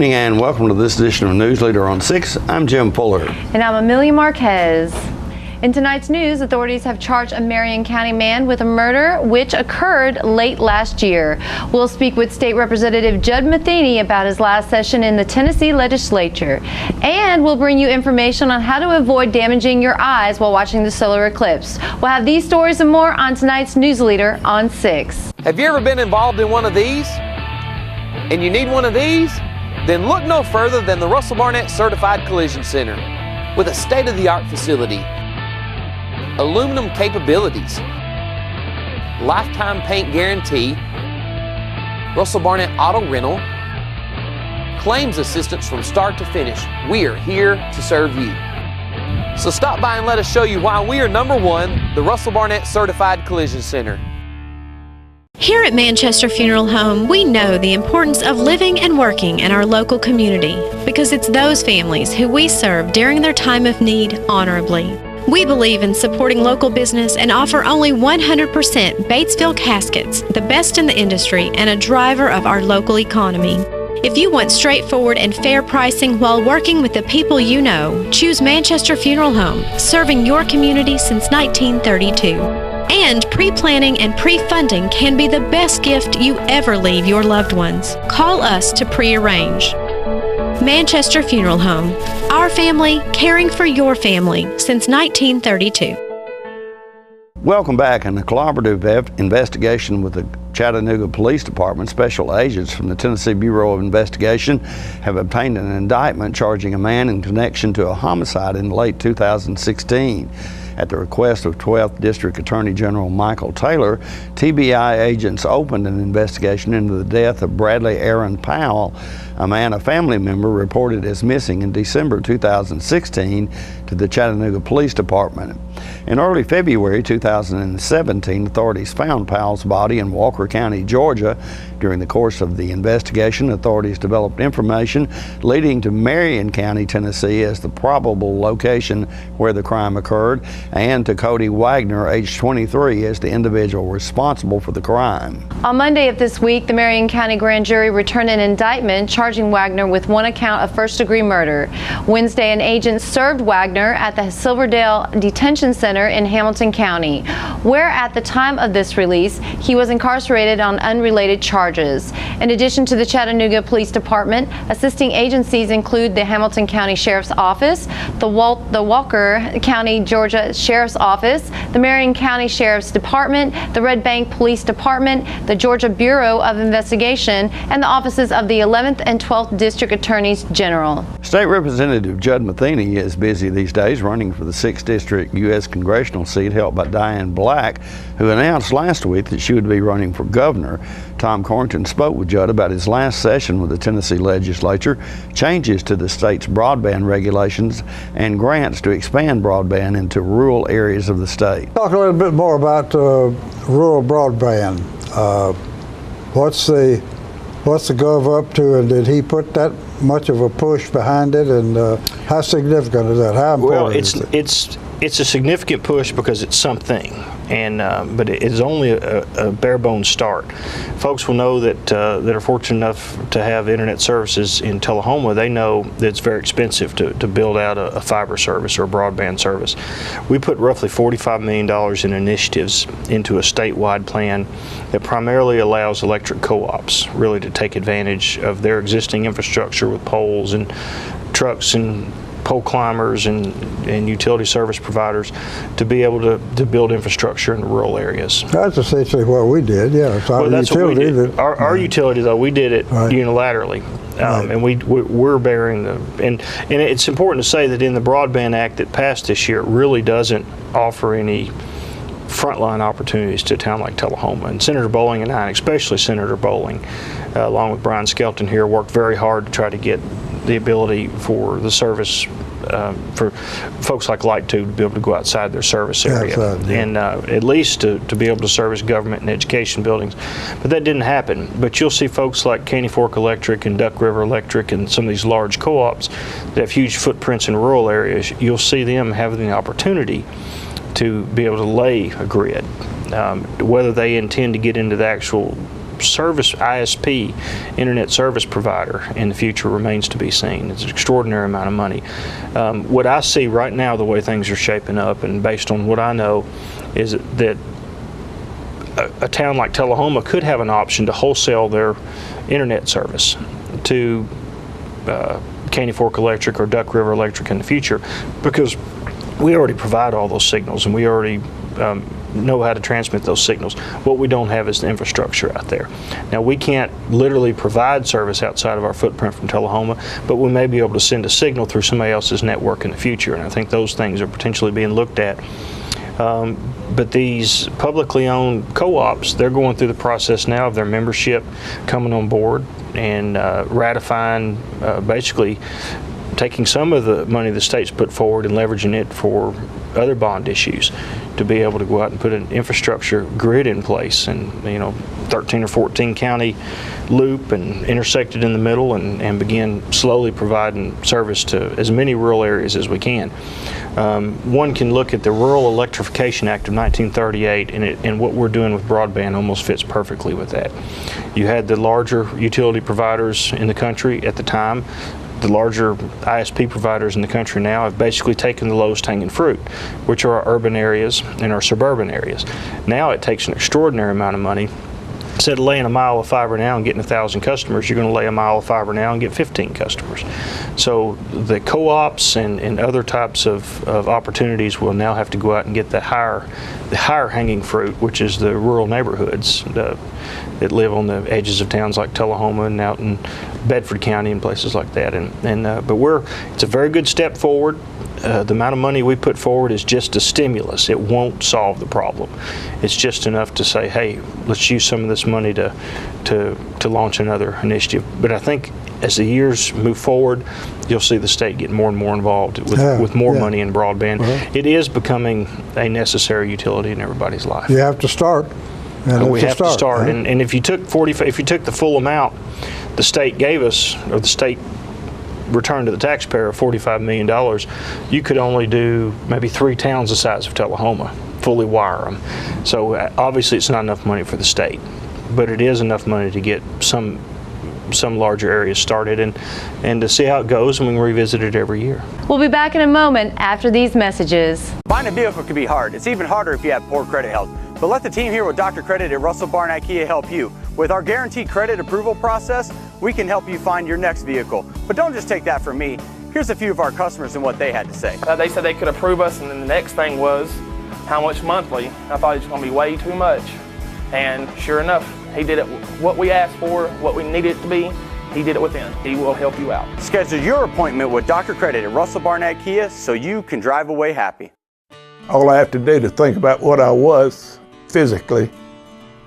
evening and welcome to this edition of Newsleader on 6. I'm Jim Fuller. And I'm Amelia Marquez. In tonight's news, authorities have charged a Marion County man with a murder which occurred late last year. We'll speak with State Representative Judd Matheny about his last session in the Tennessee legislature. And we'll bring you information on how to avoid damaging your eyes while watching the solar eclipse. We'll have these stories and more on tonight's Newsleader on 6. Have you ever been involved in one of these? And you need one of these? Then look no further than the Russell Barnett Certified Collision Center. With a state-of-the-art facility, aluminum capabilities, lifetime paint guarantee, Russell Barnett auto rental, claims assistance from start to finish. We're here to serve you. So stop by and let us show you why we are number one, the Russell Barnett Certified Collision Center. Here at Manchester Funeral Home, we know the importance of living and working in our local community because it's those families who we serve during their time of need honorably. We believe in supporting local business and offer only 100% Batesville caskets, the best in the industry and a driver of our local economy. If you want straightforward and fair pricing while working with the people you know, choose Manchester Funeral Home, serving your community since 1932. And pre-planning and pre-funding can be the best gift you ever leave your loved ones. Call us to pre-arrange. Manchester Funeral Home. Our family, caring for your family since 1932. Welcome back. In a collaborative investigation with the Chattanooga Police Department, special agents from the Tennessee Bureau of Investigation have obtained an indictment charging a man in connection to a homicide in late 2016. At the request of 12th District Attorney General Michael Taylor, TBI agents opened an investigation into the death of Bradley Aaron Powell, a man a family member reported as missing in December 2016 to the Chattanooga Police Department. In early February 2017, authorities found Powell's body in Walker County, Georgia. During the course of the investigation, authorities developed information leading to Marion County, Tennessee as the probable location where the crime occurred, and to Cody Wagner, age 23, as the individual responsible for the crime. On Monday of this week, the Marion County Grand Jury returned an indictment charging Wagner with one account of first-degree murder. Wednesday, an agent served Wagner at the Silverdale Detention Center in Hamilton County, where at the time of this release, he was incarcerated on unrelated charges. In addition to the Chattanooga Police Department, assisting agencies include the Hamilton County Sheriff's Office, the Walker County, Georgia Sheriff's Office, the Marion County Sheriff's Department, the Red Bank Police Department, the Georgia Bureau of Investigation, and the offices of the 11th and 12th District Attorneys General. State Representative Judd Matheny is busy these days running for the 6th District U.S. congressional seat held by Diane Black, who announced last week that she would be running for governor. Tom Corrington spoke with Judd about his last session with the Tennessee legislature, changes to the state's broadband regulations, and grants to expand broadband into rural areas of the state. Talk a little bit more about rural broadband. What's the Gov up to, and did he put that much of a push behind it, and how significant is that? How important is it? It's a significant push because it's something, and but it is only a bare bones start. Folks will know that are fortunate enough to have internet services in Tullahoma. They know that it's very expensive to build out a fiber service or a broadband service. We put roughly $45 million in initiatives into a statewide plan that primarily allows electric co-ops really to take advantage of their existing infrastructure with poles and trucks and pole climbers and utility service providers to be able to build infrastructure in rural areas. That's essentially what we did, yeah. So well, that's what we did. Our utility, though, we did it unilaterally. Right. And we're bearing the, and it's important to say that in the Broadband Act that passed this year, it really doesn't offer any frontline opportunities to a town like Tullahoma. And Senator Bowling and I, especially Senator Bowling, along with Brian Skelton here, worked very hard to try to get the ability for the service for folks like Light 2 to be able to go outside their service area, and at least to be able to service government and education buildings. But that didn't happen. But you'll see folks like Caney Fork Electric and Duck River Electric and some of these large co-ops that have huge footprints in rural areas. You'll see them having the opportunity to be able to lay a grid. Whether they intend to get into the actual service ISP, internet service provider, in the future remains to be seen. It's an extraordinary amount of money. What I see right now, the way things are shaping up, and based on what I know, is that a town like Tullahoma could have an option to wholesale their internet service to Caney Fork Electric or Duck River Electric in the future, because we already provide all those signals and we already know how to transmit those signals. What we don't have is the infrastructure out there. Now, we can't literally provide service outside of our footprint from Tullahoma, but we may be able to send a signal through somebody else's network in the future, and I think those things are potentially being looked at. But these publicly owned co-ops, they're going through the process now of their membership coming on board and ratifying, basically taking some of the money the state's put forward and leveraging it for other bond issues to be able to go out and put an infrastructure grid in place, and 13 or 14 county loop and intersect it in the middle and begin slowly providing service to as many rural areas as we can. One can look at the Rural Electrification Act of 1938, and what we're doing with broadband almost fits perfectly with that. You had the larger utility providers in the country at the time. The larger ISP providers in the country now have basically taken the lowest hanging fruit, which are our urban areas and our suburban areas. Now it takes an extraordinary amount of money. Instead of laying a mile of fiber now and getting 1,000 customers, you're going to lay a mile of fiber now and get 15 customers. So the co-ops and other types of opportunities will now have to go out and get the higher hanging fruit, which is the rural neighborhoods that live on the edges of towns like Tullahoma and out in Bedford County and places like that. But it's a very good step forward. The amount of money we put forward is just a stimulus. It won't solve the problem. It's just enough to say, hey, let's use some of this money to launch another initiative. But I think as the years move forward, you'll see the state get more and more involved with more money in broadband. It is becoming a necessary utility in everybody's life. You have to start. We have to start. And if you took the full amount the state gave us, or the state return to the taxpayer of $45 million, you could only do maybe 3 towns the size of Tullahoma, fully wire them. So obviously it's not enough money for the state, but it is enough money to get some larger areas started and to see how it goes, and we can revisit it every year. We'll be back in a moment after these messages. Buying a vehicle can be hard. It's even harder if you have poor credit health. But let the team here with Dr. Credit at Russell Barnett Kia help you. With our guaranteed credit approval process, we can help you find your next vehicle. But don't just take that from me. Here's a few of our customers and what they had to say. They said they could approve us, and then the next thing was how much monthly. I thought it was going to be way too much. And sure enough, he did it what we asked for, what we needed it to be. He did it within. He will help you out. Schedule your appointment with Dr. Credit at Russell Barnett Kia so you can drive away happy. All I have to do to think about what I was physically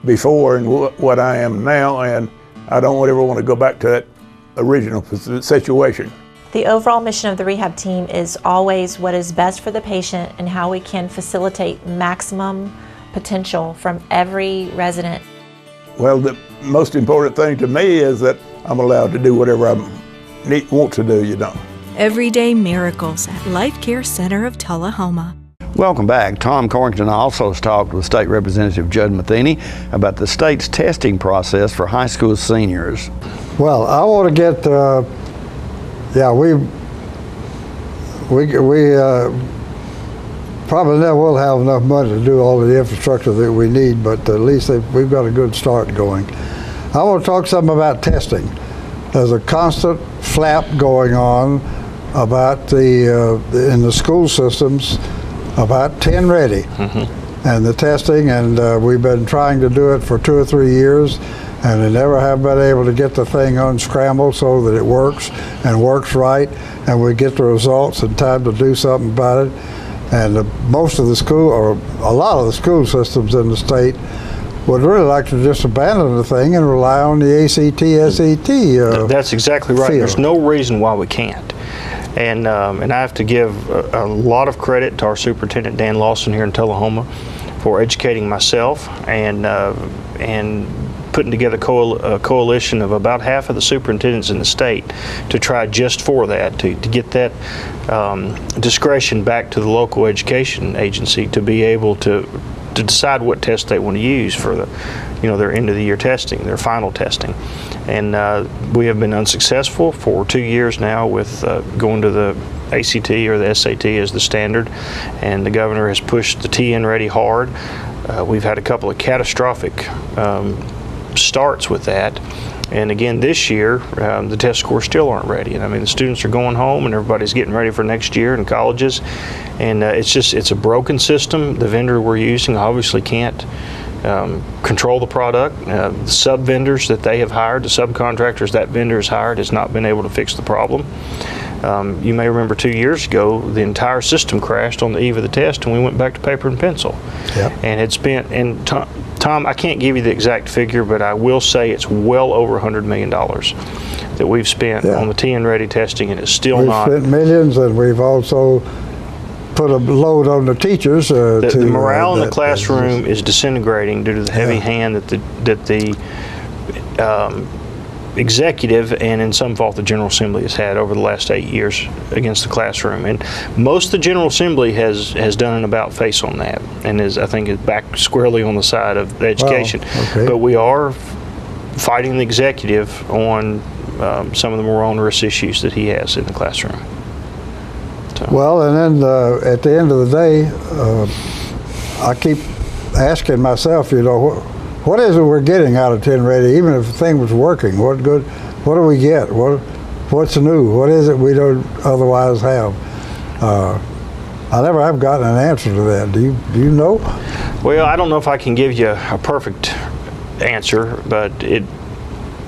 before and what I am now, and I don't ever want to go back to that original situation. The overall mission of the rehab team is always what is best for the patient and how we can facilitate maximum potential from every resident. Well, the most important thing to me is that I'm allowed to do whatever I want to do, Everyday miracles at Life Care Center of Tullahoma. Welcome back. Tom Corrington also has talked with State Representative Judd Matheny about the state's testing process for high school seniors. Well, I want to get, we probably never will have enough money to do all of the infrastructure that we need, but at least we've got a good start going. I want to talk something about testing. There's a constant flap going on about in the school systems about 10 ready and the testing, and we've been trying to do it for 2 or 3 years, and we never have been able to get the thing unscrambled so that it works and works right, and we get the results in time to do something about it. And most of the school, or a lot of the school systems in the state, would really like to just abandon the thing and rely on the ACT, SAT. That's exactly right. field. There's no reason why we can't. And I have to give a lot of credit to our superintendent, Dan Lawson, here in Tullahoma, for educating myself and putting together a coalition of about half of the superintendents in the state to try just for that, to get that discretion back to the local education agency to be able to decide what test they want to use for the their end of the year testing, their final testing. And we have been unsuccessful for 2 years now with going to the ACT or the SAT as the standard, and the governor has pushed the TN Ready hard. We've had a couple of catastrophic starts with that. And again, this year, the test scores still aren't ready. And I mean, the students are going home and everybody's getting ready for next year in colleges. And it's a broken system. The vendor we're using obviously can't control the product. The sub-vendors that they have hired, the subcontractors that vendor has hired, has not been able to fix the problem. You may remember 2 years ago, the entire system crashed on the eve of the test, and we went back to paper and pencil. Yep. And it's been, and Tom, I can't give you the exact figure, but I will say it's well over $100 million that we've spent on the TN Ready testing, and it's still not. We've spent millions, and we've also put a load on the teachers. The morale in the classroom is disintegrating due to the heavy hand that the executive and in some fault the General Assembly has had over the last 8 years against the classroom. And most of the General Assembly has done an about face on that, and I think is back squarely on the side of the education. But we are fighting the executive on some of the more onerous issues that he has in the classroom. So. Well, and then at the end of the day, I keep asking myself, what is it we're getting out of TN Ready? Even if the thing was working, what do we get? What's new? What is it we don't otherwise have? I never have gotten an answer to that. Do you know? Well, I don't know if I can give you a perfect answer, but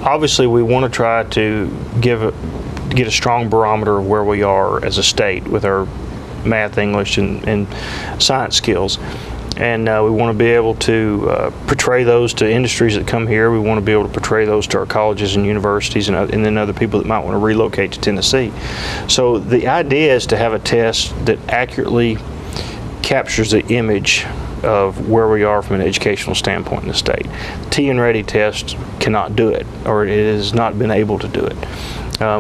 obviously we want to try to get a strong barometer of where we are as a state with our math, English, and science skills. And we want to be able to portray those to industries that come here. We want to be able to portray those to our colleges and universities and then other people that might want to relocate to Tennessee. So the idea is to have a test that accurately captures the image of where we are from an educational standpoint in the state. The TN Ready test cannot do it, or it has not been able to do it.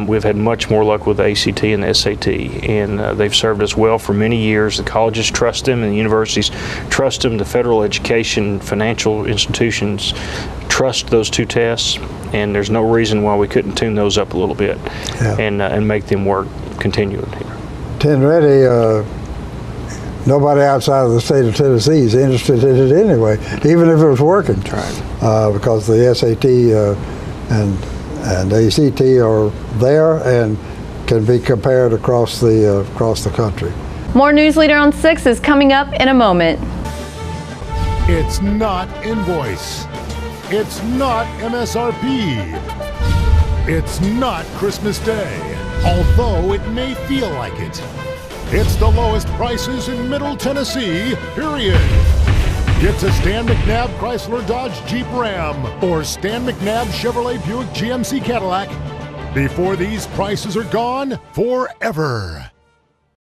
We've had much more luck with the ACT and the SAT, and they've served us well for many years. The colleges trust them, and the universities trust them. The federal education financial institutions trust those two tests, and there's no reason why we couldn't tune those up a little bit and make them work continually here. TN Ready, nobody outside of the state of Tennessee is interested in it anyway, even if it was working. Because the SAT and ACT are there and can be compared across the country. More Newsleader on 6 is coming up in a moment. It's not invoice. It's not MSRP. It's not Christmas Day, although it may feel like it. It's the lowest prices in Middle Tennessee, period. It's a Stan McNabb Chrysler Dodge Jeep Ram or Stan McNabb Chevrolet Buick GMC Cadillac before these prices are gone forever.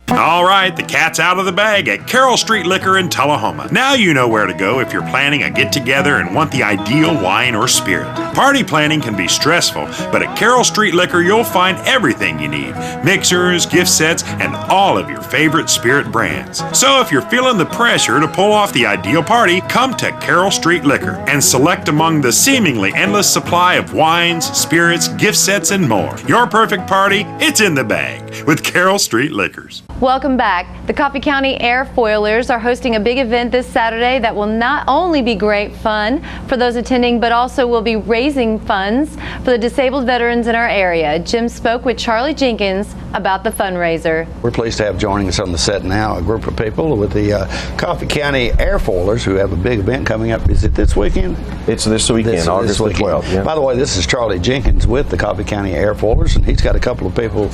All right, the cat's out of the bag at Carroll Street Liquor in Tullahoma. Now you know where to go if you're planning a get-together and want the ideal wine or spirit. Party planning can be stressful, but at Carroll Street Liquor you'll find everything you need. Mixers, gift sets, and all of your favorite spirit brands. So if you're feeling the pressure to pull off the ideal party, come to Carroll Street Liquor and select among the seemingly endless supply of wines, spirits, gift sets, and more. Your perfect party, it's in the bag with Carroll Street Liquors. Welcome back. The Coffee County Airfoilers are hosting a big event this Saturday that will not only be great fun for those attending, but also will be raising funds for the disabled veterans in our area. Jim spoke with Charlie Jenkins about the fundraiser. We're pleased to have joining us on the set now a group of people with the Coffee County Airfoilers who have a big event coming up. Is it this weekend? It's this weekend, August the 12th. Yeah. By the way, this is Charlie Jenkins with the Coffee County Airfoilers, and he's got a couple of people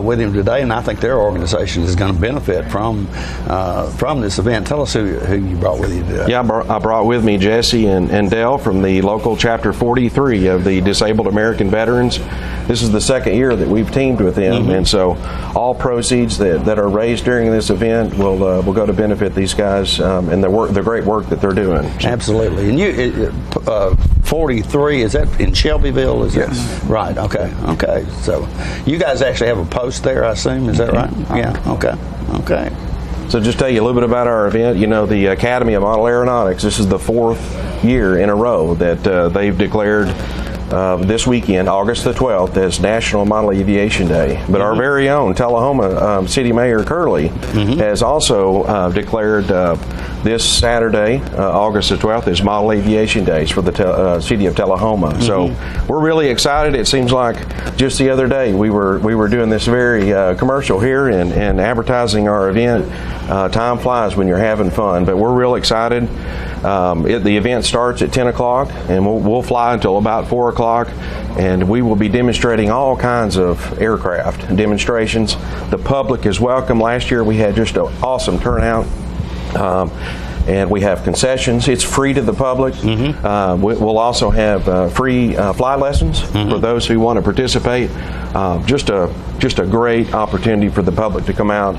with him today, and I think their organization is going to benefit from this event. Tell us who you brought with you today. Yeah, I brought with me Jesse and Dell from the local Chapter 43 of the Disabled American Veterans. This is the second year that we've teamed with them, and so all proceeds that are raised during this event will go to benefit these guys and the great work that they're doing. Absolutely. And you, 43, is that in Shelbyville? Yes. Right. Okay. So you guys actually have a post there, I assume. Is that right? Yeah. Okay. So just tell you a little bit about our event. You know, the Academy of Model Aeronautics, this is the 4th year in a row that they've declared this weekend, August the 12th, as National Model Aviation Day. But our very own Tullahoma City Mayor Curley has also declared this Saturday, August the 12th, as Model Aviation Days for the city of Tullahoma. So we're really excited. It seems like just the other day we were doing this very commercial here and advertising our event. Time flies when you're having fun, but we're real excited. The event starts at 10 o'clock, and we'll fly until about 4 o'clock, and we will be demonstrating all kinds of aircraft demonstrations. The public is welcome. Last year we had just an awesome turnout. And we have concessions. It's free to the public. We'll also have free fly lessons for those who want to participate. Just a great opportunity for the public to come out.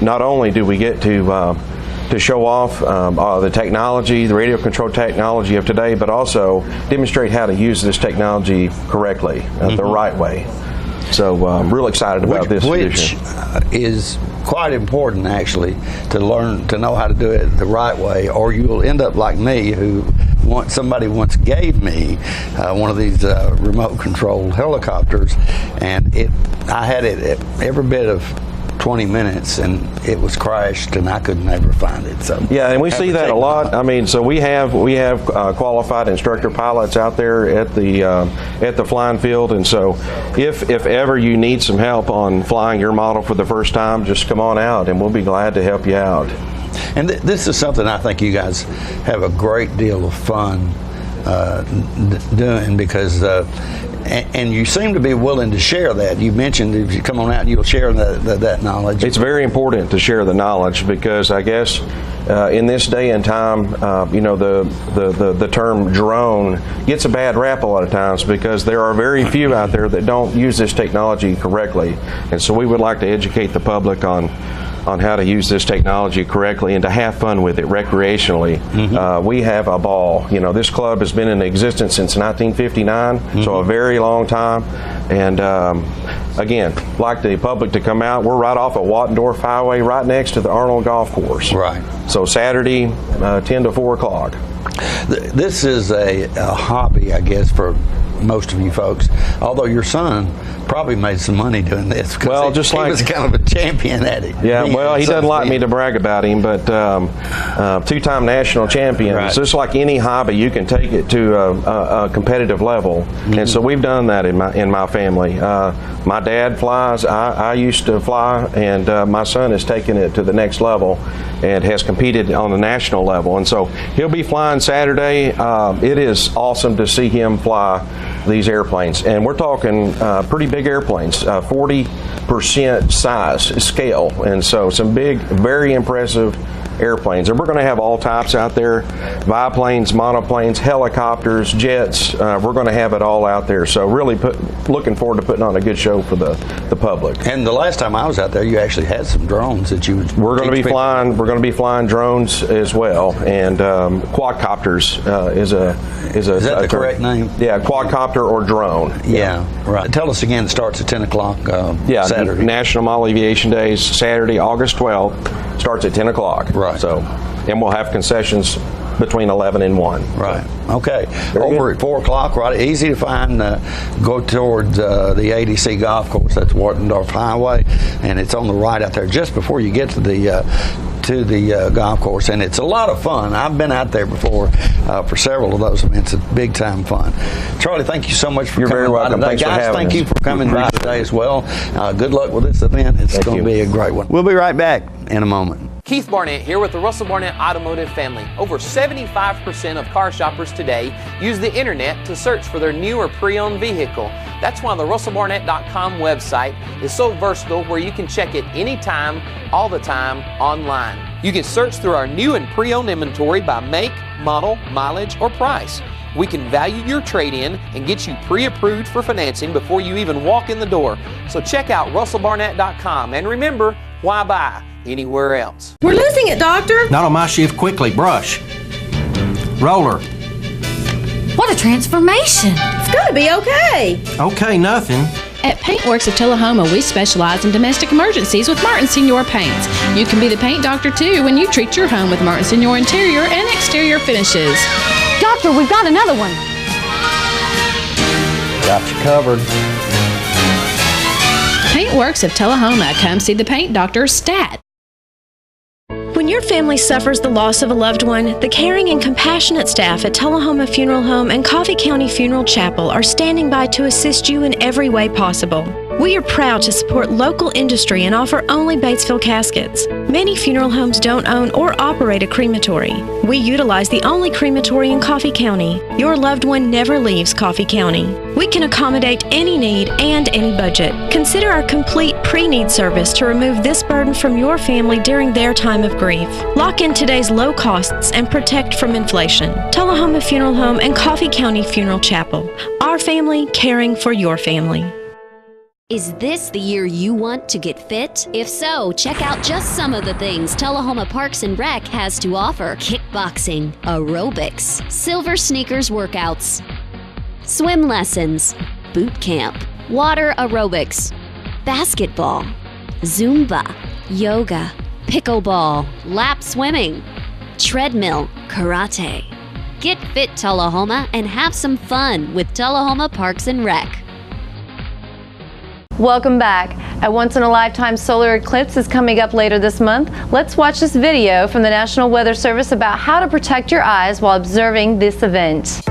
Not only do we get to show off the technology, the radio control technology of today, but also demonstrate how to use this technology correctly, the right way. So I'm real excited about this edition. Which is quite important, actually, to learn to know how to do it the right way, or you will end up like me, who somebody once gave me one of these remote controlled helicopters, and I had it every bit of 20 minutes and it was crashed and I could never find it. So yeah, and we see that a lot. I mean, so we have qualified instructor pilots out there at the flying field, and so if ever you need some help on flying your model for the first time, just come on out and we'll be glad to help you out. And this is something I think you guys have a great deal of fun doing, because and you seem to be willing to share that. You mentioned if you come on out, you'll share that knowledge. It's very important to share the knowledge, because I guess in this day and time, you know, the term drone gets a bad rap a lot of times because there are very few out there that don't use this technology correctly. And so we would like to educate the public on how to use this technology correctly and to have fun with it recreationally. We have a ball. You know, this club has been in existence since 1959, so a very long time. And again, like the public to come out. We're right off of Wattendorf Highway, right next to the Arnold Golf Course. Right. So Saturday, 10 to 4 o'clock. This is a hobby, I guess, for most of you folks, although your son probably made some money doing this. Well, he was kind of a champion at it. Yeah, well, he doesn't like me to brag about him, but two-time national champion. Right. So it's like any hobby, you can take it to a competitive level, and so we've done that in my family. My dad flies. I used to fly, and my son has taken it to the next level and has competed on the national level. And so he'll be flying Saturday. It is awesome to see him fly these airplanes, and we're talking pretty big airplanes, 40% size scale, and so some big, very impressive airplanes. And we're going to have all types out there: biplanes, monoplanes, helicopters, jets. We're going to have it all out there. So really looking forward to putting on a good show for the public. And the last time I was out there, you actually had some drones that you would. We're going to be flying. We're going to be flying drones as well, and quadcopters is that the correct name? Yeah, quadcopter or drone. Yeah, right. Tell us again. It starts at 10 o'clock. Saturday. National Model Aviation Days, Saturday, August 12th, starts at 10 o'clock. Right. So, and we'll have concessions between 11 and 1. Right. Okay. Over at 4 o'clock, right? Easy to find. Go towards the ADC Golf Course. That's Wattendorf Highway, and it's on the right out there just before you get to the golf course, and it's a lot of fun. I've been out there before for several of those events. It's big time fun. Charlie, thank you so much for coming. You're very welcome. By today. Thanks Guys, for having thank us. you for coming by today as well. Good luck with this event. It's going to be a great one. We'll be right back in a moment. Keith Barnett here with the Russell Barnett Automotive family. Over 75% of car shoppers today use the internet to search for their new or pre-owned vehicle. That's why the RussellBarnett.com website is so versatile, where you can check it anytime, all the time, online. You can search through our new and pre-owned inventory by make, model, mileage, or price. We can value your trade-in and get you pre-approved for financing before you even walk in the door. So check out RussellBarnett.com, and remember, why buy anywhere else? We're losing it, Doctor. Not on my shift. Quickly, brush. Roller. What a transformation. It's gonna be okay. Okay, nothing. At Paintworks of Tullahoma, we specialize in domestic emergencies with Martin Senior Paints. You can be the paint doctor too when you treat your home with Martin Senior interior and exterior finishes. Doctor, we've got another one. Got you covered. Paintworks of Tullahoma. Come see the paint doctor stat. When your family suffers the loss of a loved one, the caring and compassionate staff at Tullahoma Funeral Home and Coffee County Funeral Chapel are standing by to assist you in every way possible. We are proud to support local industry and offer only Batesville caskets. Many funeral homes don't own or operate a crematory. We utilize the only crematory in Coffee County. Your loved one never leaves Coffee County. We can accommodate any need and any budget. Consider our complete pre-need service to remove this burden from your family during their time of grief. Lock in today's low costs and protect from inflation. Tullahoma Funeral Home and Coffee County Funeral Chapel. Our family caring for your family. Is this the year you want to get fit? If so, check out just some of the things Tullahoma Parks and Rec has to offer. Kickboxing, aerobics, silver sneakers workouts, swim lessons, boot camp, water aerobics, basketball, Zumba, yoga, pickleball, lap swimming, treadmill, karate. Get fit, Tullahoma, and have some fun with Tullahoma Parks and Rec. Welcome back. A once-in-a-lifetime solar eclipse is coming up later this month. Let's watch this video from the National Weather Service about how to protect your eyes while observing this event.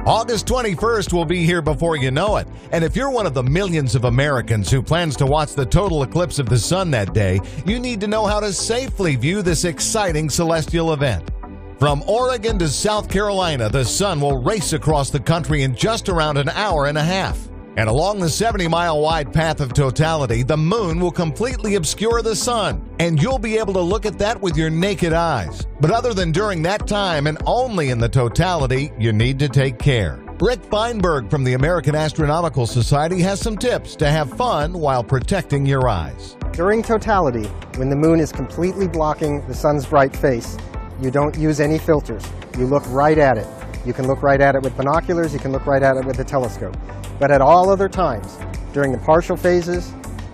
August 21st will be here before you know it. And if you're one of the millions of Americans who plans to watch the total eclipse of the sun that day, you need to know how to safely view this exciting celestial event. From Oregon to South Carolina, the sun will race across the country in just around an hour and a half. And along the 70-mile wide path of totality, the moon will completely obscure the sun, and you'll be able to look at that with your naked eyes. But other than during that time and only in the totality, you need to take care. Rick Feinberg from the American Astronomical Society has some tips to have fun while protecting your eyes. During totality, when the moon is completely blocking the sun's bright face, you don't use any filters. You look right at it. You can look right at it with binoculars, you can look right at it with a telescope. But at all other times, during the partial phases,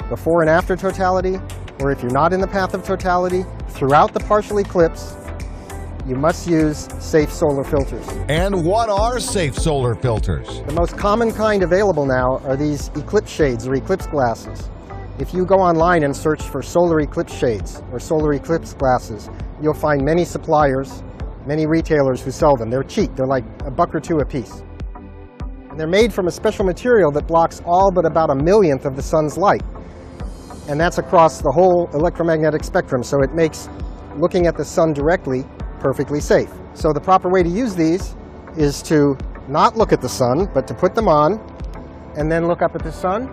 before and after totality, or if you're not in the path of totality, throughout the partial eclipse, you must use safe solar filters. And what are safe solar filters? The most common kind available now are these eclipse shades or eclipse glasses. If you go online and search for solar eclipse shades or solar eclipse glasses, you'll find many suppliers, many retailers who sell them. They're cheap. They're like $1 or $2 a piece. And they're made from a special material that blocks all but about 1/1,000,000th of the sun's light. And that's across the whole electromagnetic spectrum, so it makes looking at the sun directly perfectly safe. So the proper way to use these is to not look at the sun, but to put them on and then look up at the sun.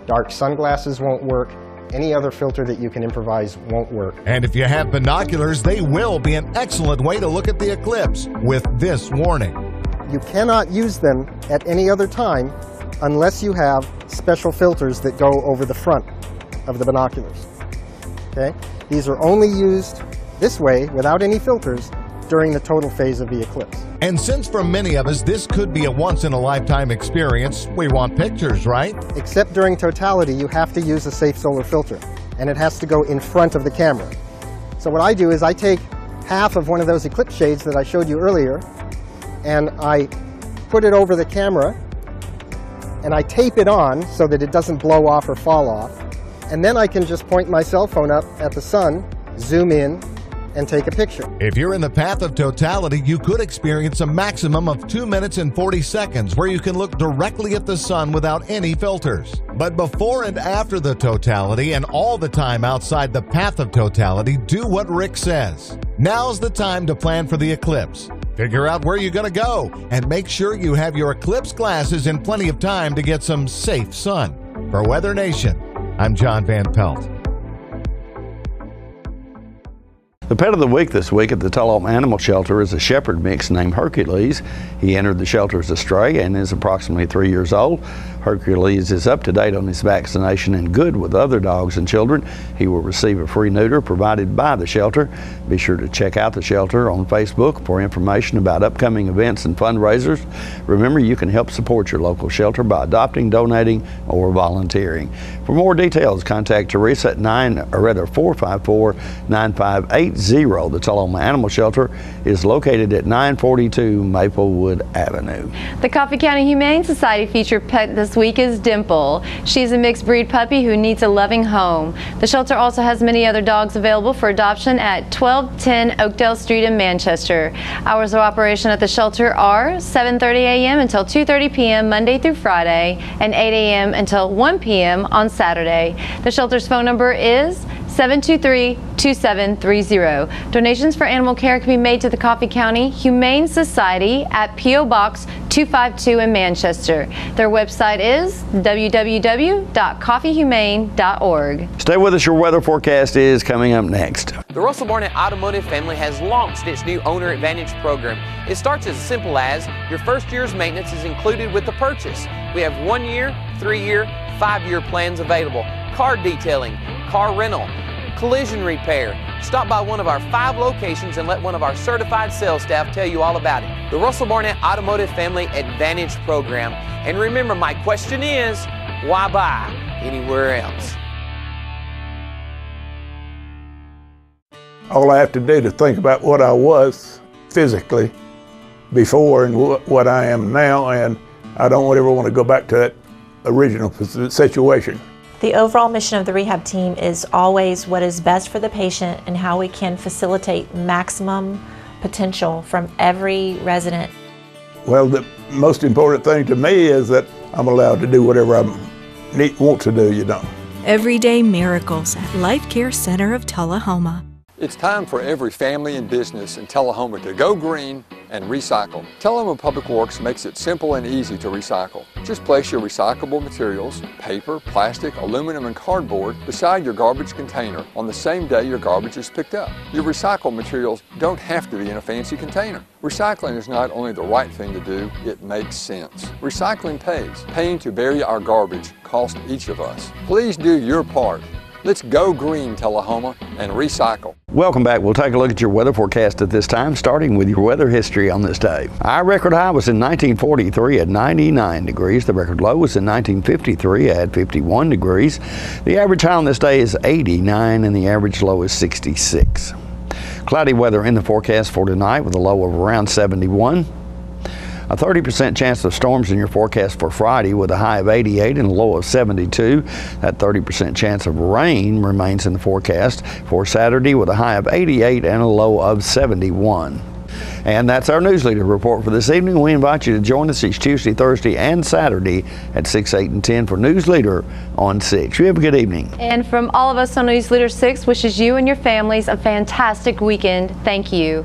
Dark sunglasses won't work. Any other filter that you can improvise won't work. And if you have binoculars, they will be an excellent way to look at the eclipse with this warning. You cannot use them at any other time unless you have special filters that go over the front of the binoculars. Okay? These are only used this way, without any filters, during the total phase of the eclipse. And since for many of us this could be a once-in-a-lifetime experience, we want pictures, right? Except during totality, you have to use a safe solar filter, and it has to go in front of the camera. So what I do is I take half of one of those eclipse shades that I showed you earlier, and I put it over the camera, and I tape it on so that it doesn't blow off or fall off. And then I can just point my cell phone up at the sun, zoom in, and take a picture. If you're in the path of totality, you could experience a maximum of 2 minutes and 40 seconds where you can look directly at the sun without any filters. But before and after the totality and all the time outside the path of totality, do what Rick says. Now's the time to plan for the eclipse. Figure out where you're going to go and make sure you have your eclipse glasses and plenty of time to get some safe sun. For Weather Nation, I'm John Van Pelt. The pet of the week this week at the Tullahoma Animal Shelter is a shepherd mix named Hercules. He entered the shelter as a stray and is approximately 3 years old. Hercules is up to date on his vaccination and good with other dogs and children. He will receive a free neuter provided by the shelter. Be sure to check out the shelter on Facebook for information about upcoming events and fundraisers. Remember, you can help support your local shelter by adopting, donating, or volunteering. For more details, contact Teresa at 454-9580. The Tullahoma Animal Shelter is located at 942 Maplewood Avenue. The Coffee County Humane Society featured pet this week is Dimple. She's a mixed breed puppy who needs a loving home. The shelter also has many other dogs available for adoption at 1210 Oakdale Street in Manchester. Hours of operation at the shelter are 7:30 a.m. until 2:30 p.m. Monday through Friday and 8 a.m. until 1 p.m. on Saturday. The shelter's phone number is 723-2730. Donations for animal care can be made to the Coffee County Humane Society at P.O. Box 252 in Manchester. Their website is www.coffeehumane.org. Stay with us. Your weather forecast is coming up next. The Russell Barnett Automotive family has launched its new Owner Advantage program. It starts as simple as your first year's maintenance is included with the purchase. We have 1 year, 3 year, 5 year plans available. Car detailing, car rental, collision repair. Stop by one of our 5 locations and let one of our certified sales staff tell you all about it. The Russell Barnett Automotive Family Advantage Program. And remember, my question is, why buy anywhere else? All I have to do to think about what I was physically before and what I am now, and I don't ever want to go back to that original situation. The overall mission of the rehab team is always what is best for the patient and how we can facilitate maximum potential from every resident. Well, the most important thing to me is that I'm allowed to do whatever I want to do, Everyday miracles at Life Care Center of Tullahoma. It's time for every family and business in Tullahoma to go green and recycle. Tullahoma Public Works makes it simple and easy to recycle. Just place your recyclable materials, paper, plastic, aluminum, and cardboard beside your garbage container on the same day your garbage is picked up. Your recycled materials don't have to be in a fancy container. Recycling is not only the right thing to do, it makes sense. Recycling pays. Paying to bury our garbage costs each of us. Please do your part. Let's go green, Tullahoma, and recycle. Welcome back. We'll take a look at your weather forecast at this time, starting with your weather history on this day. Our record high was in 1943 at 99 degrees. The record low was in 1953 at 51 degrees. The average high on this day is 89 and the average low is 66. Cloudy weather in the forecast for tonight with a low of around 71. A 30% chance of storms in your forecast for Friday with a high of 88 and a low of 72. That 30% chance of rain remains in the forecast for Saturday with a high of 88 and a low of 71. And that's our Newsleader report for this evening. We invite you to join us each Tuesday, Thursday, and Saturday at 6, 8, and 10 for Newsleader on 6. You have a good evening. And from all of us on Newsleader 6 wishes you and your families a fantastic weekend. Thank you.